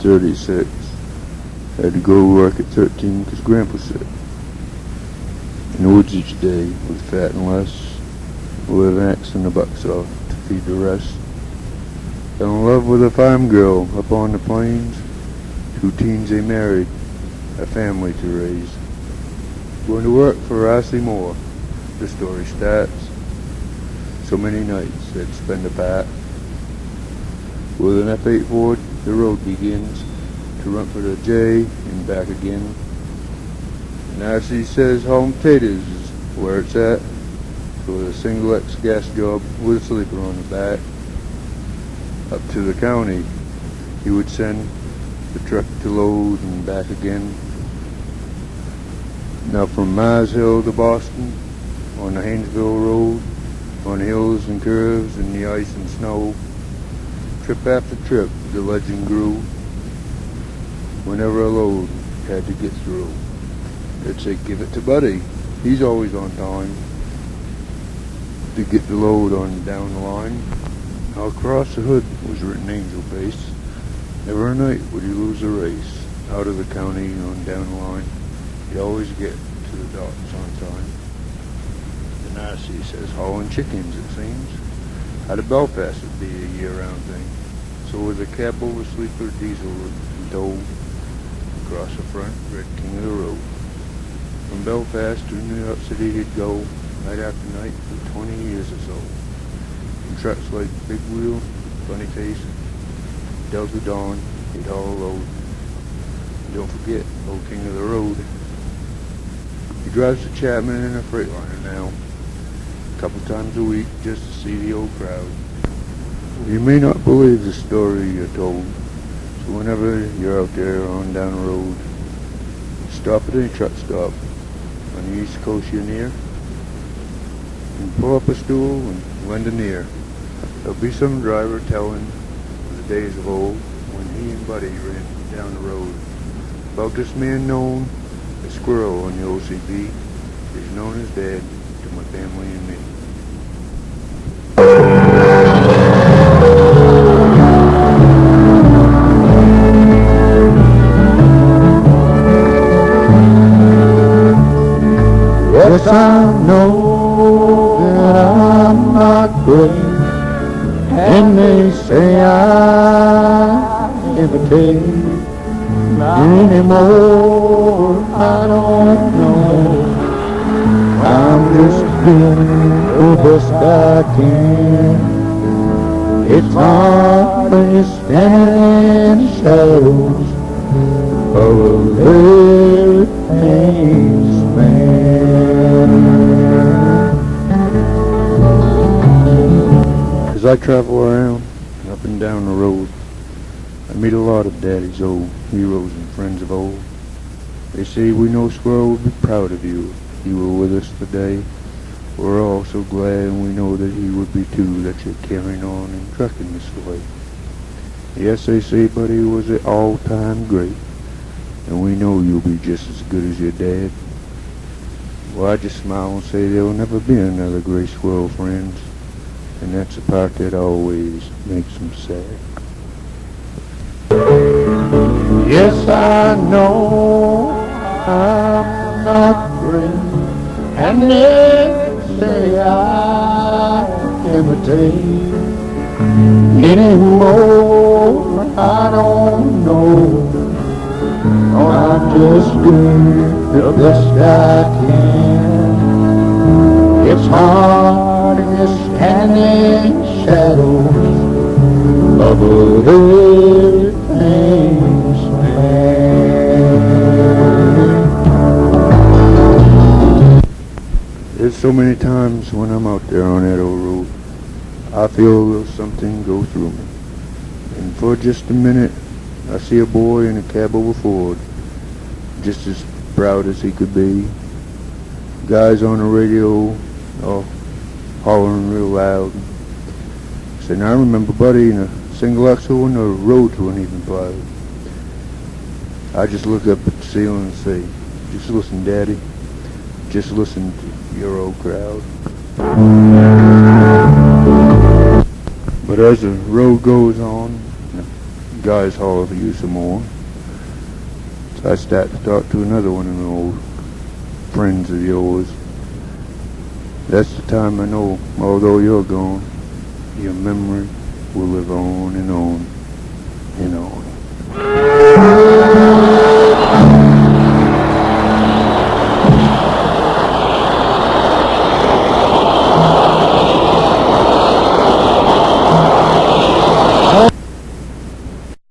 36. Had to go to work at 13 because Grandpa's sick. In the woods each day with fat and less, with an axe and a bucksaw to feed the rest. Fell in love with a farm girl up on the plains. 2 teens they married, a family to raise. Going to work for Rossley Moore, the story starts. So many nights they'd spend apart. With an F8 Ford, the road begins to run for the J and back again. Now she says home potatoes is where it's at. With a single X gas job with a sleeper on the back. Up to the county, he would send the truck to load and back again. Now from Mars Hill to Boston, on the Haynesville Road, on hills and curves and the ice and snow, trip after trip the legend grew. Whenever a load had to get through, they'd say, give it to Buddy, he's always on time, to get the load on down the line. Now across the hood was written Angel Base. Never a night would he lose a race. Out of the county on down the line, he'd always get to the docks on time. The Nazi says hauling chickens, it seems. Out of Belfast would be a year-round thing. So with a cab over sleeper diesel and tow across the front, red king of the road. From Belfast to New York City he'd go, night after night, for 20 years or so. In trucks like Big Wheel, Funny Face, Delta Dawn, he'd haul a load. And don't forget, old king of the road. He drives to Chapman in a Freightliner now, a couple times a week just to see the old crowd. You may not believe the story you're told, so whenever you're out there on down the road, stop at any truck stop on the East Coast you're near, and pull up a stool and lend an ear. There'll be some driver telling of the days of old when he and Buddy ran down the road. About this man known as Squirrel on the OCB, is known as Dad to my family and me. Yes, I know that I'm not great, and they say I imitate anymore. I don't know. I'm just doing the best I can. It's hard when you're standing in the shadows of a very famous man. As I travel around, up and down the road, I meet a lot of Daddy's old heroes and friends of old. They say, we know Squirrel would be proud of you if you were with us today. We're all so glad, and we know that he would be too, that you're carrying on and trucking this way. Yes, they say Buddy was an all-time great, and we know you'll be just as good as your dad. Well, I just smile and say there'll never be another Gray Squirrel, friends, and that's the part that always makes them sad. Yes, I know I'm not great, and they say I imitate anymore. I don't know. I'm just doing the best I can. It's hard in the standing shadows of a very famous man. There's so many times when I'm out there on that old road, I feel a little something go through me. And for just a minute, I see a boy in a cab over Ford, just as proud as he could be. Guys on the radio, hollering real loud. Saying, I remember Buddy in a single axle when the roads weren't even plowed. I just look up at the ceiling and say, just listen, Daddy. Just listen to your old crowd. But as the road goes on, guys holler for you some more. So I start to talk to another one of the old friends of yours. That's the time I know, although you're gone, your memory will live on and on and on.